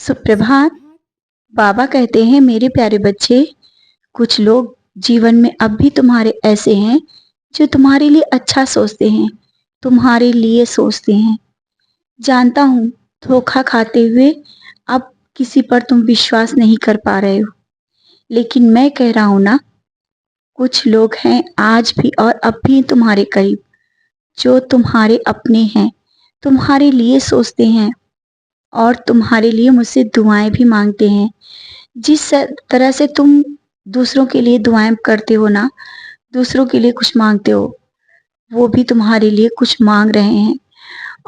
सुप्रभात। बाबा कहते हैं, मेरे प्यारे बच्चे, कुछ लोग जीवन में अब भी तुम्हारे ऐसे हैं जो तुम्हारे लिए अच्छा सोचते हैं, तुम्हारे लिए सोचते हैं। जानता हूँ, धोखा खाते हुए अब किसी पर तुम विश्वास नहीं कर पा रहे हो, लेकिन मैं कह रहा हूँ ना, कुछ लोग हैं आज भी और अब भी तुम्हारे करीब, जो तुम्हारे अपने हैं, तुम्हारे लिए सोचते हैं और तुम्हारे लिए मुझसे दुआएं भी मांगते हैं। जिस तरह से तुम दूसरों के लिए दुआएं करते हो ना, दूसरों के लिए कुछ मांगते हो, वो भी तुम्हारे लिए कुछ मांग रहे हैं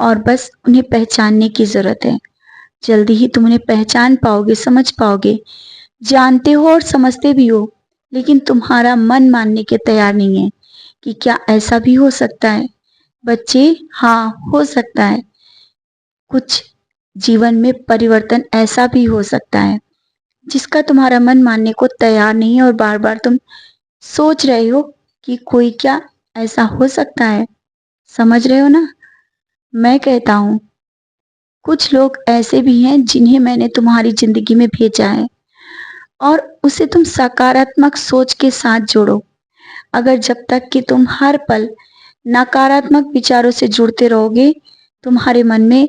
और बस उन्हें पहचानने की ज़रूरत है। जल्दी ही तुम उन्हें पहचान पाओगे, समझ पाओगे। जानते हो और समझते भी हो, लेकिन तुम्हारा मन मानने के तैयार नहीं है कि क्या ऐसा भी हो सकता है। बच्चे, हाँ, हो सकता है। कुछ जीवन में परिवर्तन ऐसा भी हो सकता है जिसका तुम्हारा मन मानने को तैयार नहीं है और बार बार तुम सोच रहे हो कि कोई क्या ऐसा हो सकता है। समझ रहे हो ना? मैं कहता हूँ, कुछ लोग ऐसे भी हैं जिन्हें मैंने तुम्हारी जिंदगी में भेजा है और उसे तुम सकारात्मक सोच के साथ जोड़ो। अगर जब तक कि तुम हर पल नकारात्मक विचारों से जुड़ते रहोगे, तुम्हारे मन में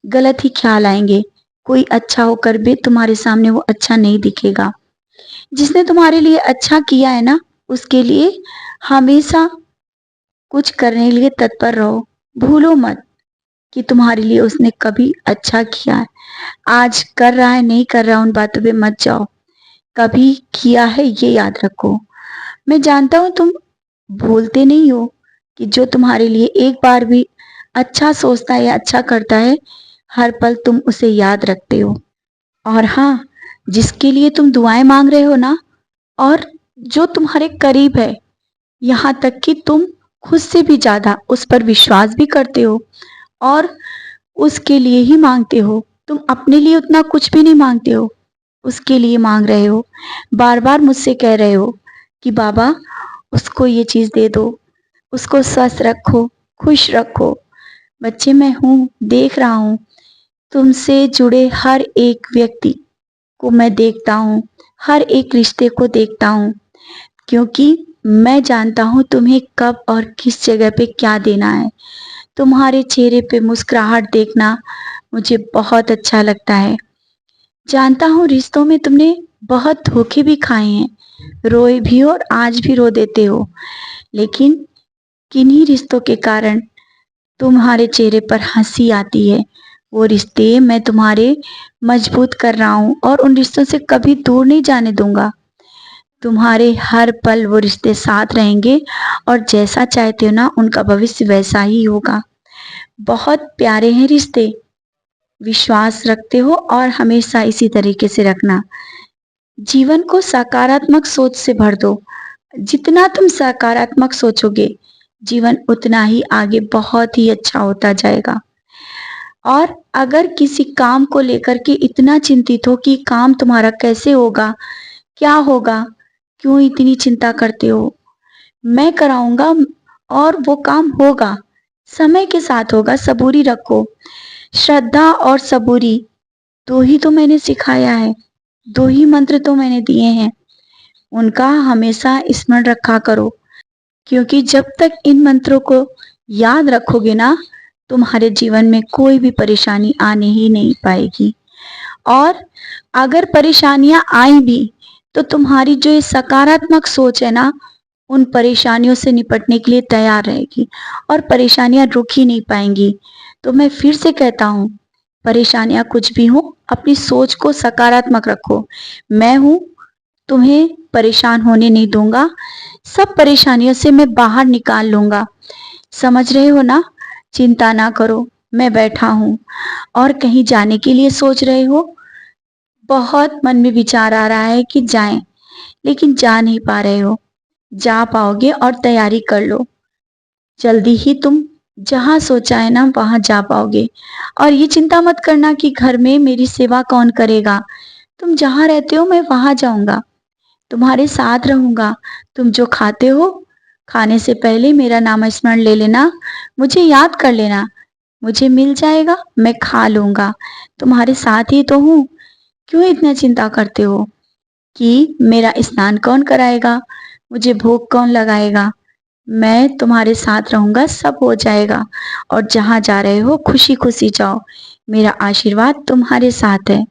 गलत ही ख्याल आएंगे। कोई अच्छा होकर भी तुम्हारे सामने वो अच्छा नहीं दिखेगा। जिसने तुम्हारे लिए अच्छा किया है ना, उसके लिए हमेशा कुछ करने के लिए तत्पर रहो। भूलो मत कि तुम्हारे लिए उसने कभी अच्छा किया है। आज कर रहा है, नहीं कर रहा, उन बातों पे मत जाओ। कभी किया है, ये याद रखो। मैं जानता हूं तुम भूलते नहीं हो कि जो तुम्हारे लिए एक बार भी अच्छा सोचता है या अच्छा करता है, हर पल तुम उसे याद रखते हो। और हाँ, जिसके लिए तुम दुआएं मांग रहे हो ना, और जो तुम्हारे करीब है, यहाँ तक कि तुम खुद से भी ज्यादा उस पर विश्वास भी करते हो और उसके लिए ही मांगते हो। तुम अपने लिए उतना कुछ भी नहीं मांगते हो, उसके लिए मांग रहे हो। बार बार मुझसे कह रहे हो कि बाबा, उसको ये चीज दे दो, उसको स्वस्थ रखो, खुश रखो। बच्चे, मैं हूं, देख रहा हूं। तुमसे जुड़े हर एक व्यक्ति को मैं देखता हूं, हर एक रिश्ते को देखता हूं, क्योंकि मैं जानता हूं तुम्हें कब और किस जगह पे क्या देना है। तुम्हारे चेहरे पे मुस्कुराहट देखना मुझे बहुत अच्छा लगता है। जानता हूँ रिश्तों में तुमने बहुत धोखे भी खाए हैं, रोए भी और आज भी रो देते हो, लेकिन किन्हीं रिश्तों के कारण तुम्हारे चेहरे पर हंसी आती है। वो रिश्ते मैं तुम्हारे मजबूत कर रहा हूँ और उन रिश्तों से कभी दूर नहीं जाने दूंगा। तुम्हारे हर पल वो रिश्ते साथ रहेंगे और जैसा चाहते हो ना, उनका भविष्य वैसा ही होगा। बहुत प्यारे हैं रिश्ते, विश्वास रखते हो और हमेशा इसी तरीके से रखना। जीवन को सकारात्मक सोच से भर दो। जितना तुम सकारात्मक सोचोगे, जीवन उतना ही आगे बहुत ही अच्छा होता जाएगा। और अगर किसी काम को लेकर के इतना चिंतित हो कि काम तुम्हारा कैसे होगा, क्या होगा, क्यों इतनी चिंता करते हो? मैं कराऊंगा और वो काम होगा, समय के साथ होगा। सबूरी रखो। श्रद्धा और सबूरी, दो ही तो मैंने सिखाया है, दो ही मंत्र तो मैंने दिए हैं। उनका हमेशा स्मरण रखा करो, क्योंकि जब तक इन मंत्रों को याद रखोगे ना, तुम्हारे जीवन में कोई भी परेशानी आने ही नहीं पाएगी। और अगर परेशानियां आई भी, तो तुम्हारी जो ये सकारात्मक सोच है ना, उन परेशानियों से निपटने के लिए तैयार रहेगी और परेशानियां रुक ही नहीं पाएंगी। तो मैं फिर से कहता हूँ, परेशानियां कुछ भी हो, अपनी सोच को सकारात्मक रखो। मैं हूं, तुम्हें परेशान होने नहीं दूंगा। सब परेशानियों से मैं बाहर निकाल लूंगा। समझ रहे हो ना? चिंता ना करो, मैं बैठा हूं। और कहीं जाने के लिए सोच रहे हो? बहुत मन में विचार आ रहा है कि जाएं, लेकिन जा नहीं पा रहे हो। जा पाओगे और तैयारी कर लो। जल्दी ही तुम जहां सोचा है ना, वहां जा पाओगे। और ये चिंता मत करना कि घर में मेरी सेवा कौन करेगा। तुम जहां रहते हो, मैं वहां जाऊंगा, तुम्हारे साथ रहूंगा। तुम जो खाते हो, खाने से पहले मेरा नाम स्मरण ले लेना, मुझे याद कर लेना। मुझे मिल जाएगा, मैं खा लूंगा। तुम्हारे साथ ही तो हूँ। क्यों इतना चिंता करते हो कि मेरा स्नान कौन कराएगा, मुझे भोग कौन लगाएगा? मैं तुम्हारे साथ रहूँगा, सब हो जाएगा और जहाँ जा रहे हो खुशी-खुशी जाओ। मेरा आशीर्वाद तुम्हारे साथ है।